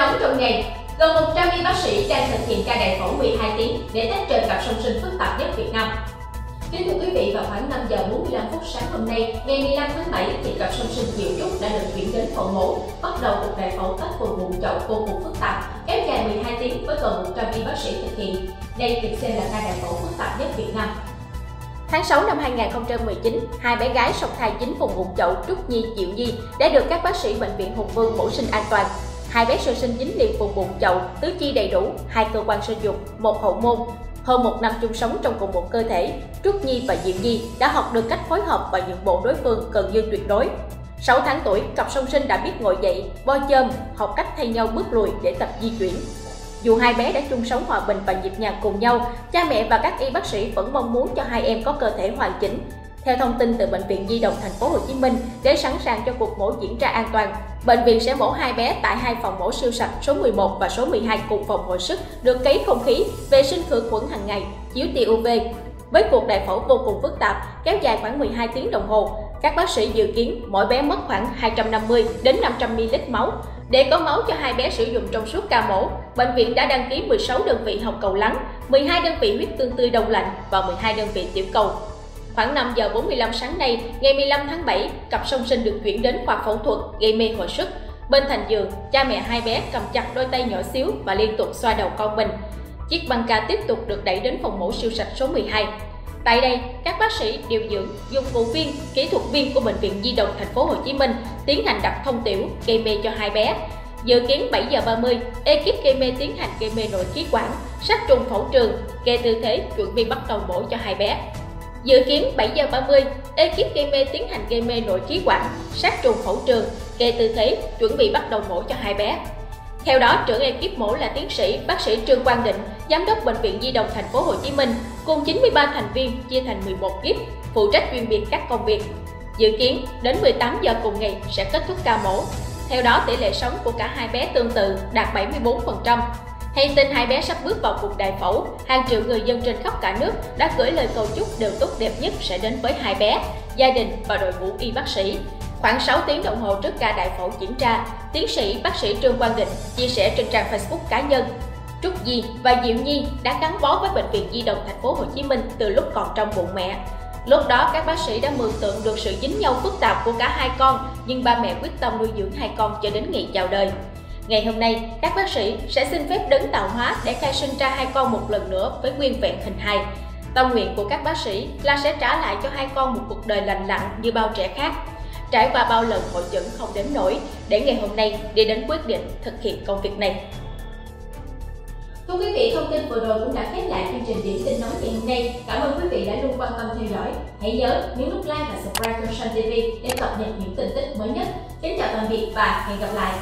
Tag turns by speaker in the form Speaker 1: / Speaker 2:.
Speaker 1: nóng trong ngày, gần 100 y bác sĩ đang thực hiện ca đại phẫu 12 tiếng để tách rời cặp song sinh phức tạp nhất Việt Nam. Kính thưa quý vị, vào khoảng 5 giờ 45 phút sáng hôm nay, ngày 15 tháng 7, thì cặp song sinh Diệu Trúc đã được chuyển đến phòng mổ, bắt đầu cuộc đại phẫu tách phần bụng chậu vô cùng phức tạp, kéo dài 12 tiếng với gần 100 y bác sĩ thực hiện. Đây được xem là ca đại phẫu phức tạp nhất Việt Nam. Tháng 6 năm 2019, hai bé gái song thai chính vùng bụng chậu Trúc Nhi, Diệu Nhi đã được các bác sĩ bệnh viện Hùng Vương mổ sinh an toàn. Hai bé sơ sinh dính liền vùng bụng chậu, tứ chi đầy đủ, hai cơ quan sinh dục, một hậu môn. Hơn một năm chung sống trong cùng một cơ thể, Trúc Nhi và Diệu Nhi đã học được cách phối hợp và nhượng bộ đối phương gần như tuyệt đối. 6 tháng tuổi, cặp song sinh đã biết ngồi dậy, bo chơm, học cách thay nhau bước lùi để tập di chuyển. Dù hai bé đã chung sống hòa bình và nhịp nhàng cùng nhau, cha mẹ và các y bác sĩ vẫn mong muốn cho hai em có cơ thể hoàn chỉnh. Theo thông tin từ Bệnh viện Nhi đồng Thành phố Hồ Chí Minh, để sẵn sàng cho cuộc mổ diễn ra an toàn, bệnh viện sẽ mổ hai bé tại hai phòng mổ siêu sạch số 11 và số 12 cùng phòng hồi sức, được cấy không khí, vệ sinh khử khuẩn hàng ngày, chiếu tia UV. Với cuộc đại phẫu vô cùng phức tạp, kéo dài khoảng 12 tiếng đồng hồ, các bác sĩ dự kiến mỗi bé mất khoảng 250 đến 500 ml máu. Để có máu cho hai bé sử dụng trong suốt ca mổ, bệnh viện đã đăng ký 16 đơn vị hồng cầu lắng, 12 đơn vị huyết tương tươi đông lạnh và 12 đơn vị tiểu cầu. Khoảng 5 giờ 45 sáng nay, ngày 15 tháng 7, cặp song sinh được chuyển đến khoa phẫu thuật gây mê hồi sức. Bên thành giường, cha mẹ hai bé cầm chặt đôi tay nhỏ xíu và liên tục xoa đầu con mình. Chiếc băng ca tiếp tục được đẩy đến phòng mổ siêu sạch số 12. Tại đây, các bác sĩ, điều dưỡng, dụng cụ viên, kỹ thuật viên của Bệnh viện Nhi đồng Thành phố Hồ Chí Minh tiến hành đặt thông tiểu, gây mê cho hai bé. Dự kiến 7 giờ 30, ekip gây mê tiến hành gây mê nội khí quản, sát trùng phẫu trường, kê tư thế chuẩn bị bắt đầu mổ cho hai bé. Dự kiến 7 giờ 30, ekip gây mê tiến hành gây mê nội khí quản, sát trùng phẫu trường, kê tư thế chuẩn bị bắt đầu mổ cho hai bé. Theo đó, trưởng ekip mổ là tiến sĩ bác sĩ Trương Quang Định, giám đốc Bệnh viện Nhi đồng Thành phố Hồ Chí Minh, cùng 93 thành viên chia thành 11 kíp, phụ trách chuyên biệt các công việc. Dự kiến đến 18 giờ cùng ngày sẽ kết thúc ca mổ. Theo đó, tỷ lệ sống của cả hai bé tương tự, đạt 74%. Hay tin hai bé sắp bước vào cuộc đại phẫu, hàng triệu người dân trên khắp cả nước đã gửi lời cầu chúc điều tốt đẹp nhất sẽ đến với hai bé, gia đình và đội ngũ y bác sĩ. Khoảng 6 tiếng đồng hồ trước ca đại phẫu diễn ra, tiến sĩ bác sĩ Trương Quang Định chia sẻ trên trang Facebook cá nhân: Trúc Nhi và Diệu Nhi đã gắn bó với Bệnh viện Nhi đồng Thành phố Hồ Chí Minh từ lúc còn trong bụng mẹ. Lúc đó các bác sĩ đã mường tượng được sự dính nhau phức tạp của cả hai con, nhưng ba mẹ quyết tâm nuôi dưỡng hai con cho đến ngày chào đời. Ngày hôm nay, các bác sĩ sẽ xin phép đấng tạo hóa để khai sinh ra hai con một lần nữa với nguyên vẹn hình hài. Tâm nguyện của các bác sĩ là sẽ trả lại cho hai con một cuộc đời lành lặn như bao trẻ khác. Trải qua bao lần hội chẩn không đếm nổi, để ngày hôm nay đi đến quyết định thực hiện công việc này. Thưa quý vị, thông tin vừa rồi cũng đã khép lại chương trình Điểm tin nói ngày hôm nay. Cảm ơn quý vị đã luôn quan tâm theo dõi. Hãy nhớ nhấn nút like và subscribe kênh Sun TV để cập nhật những tin tức mới nhất. Kính chào tạm biệt và hẹn gặp lại.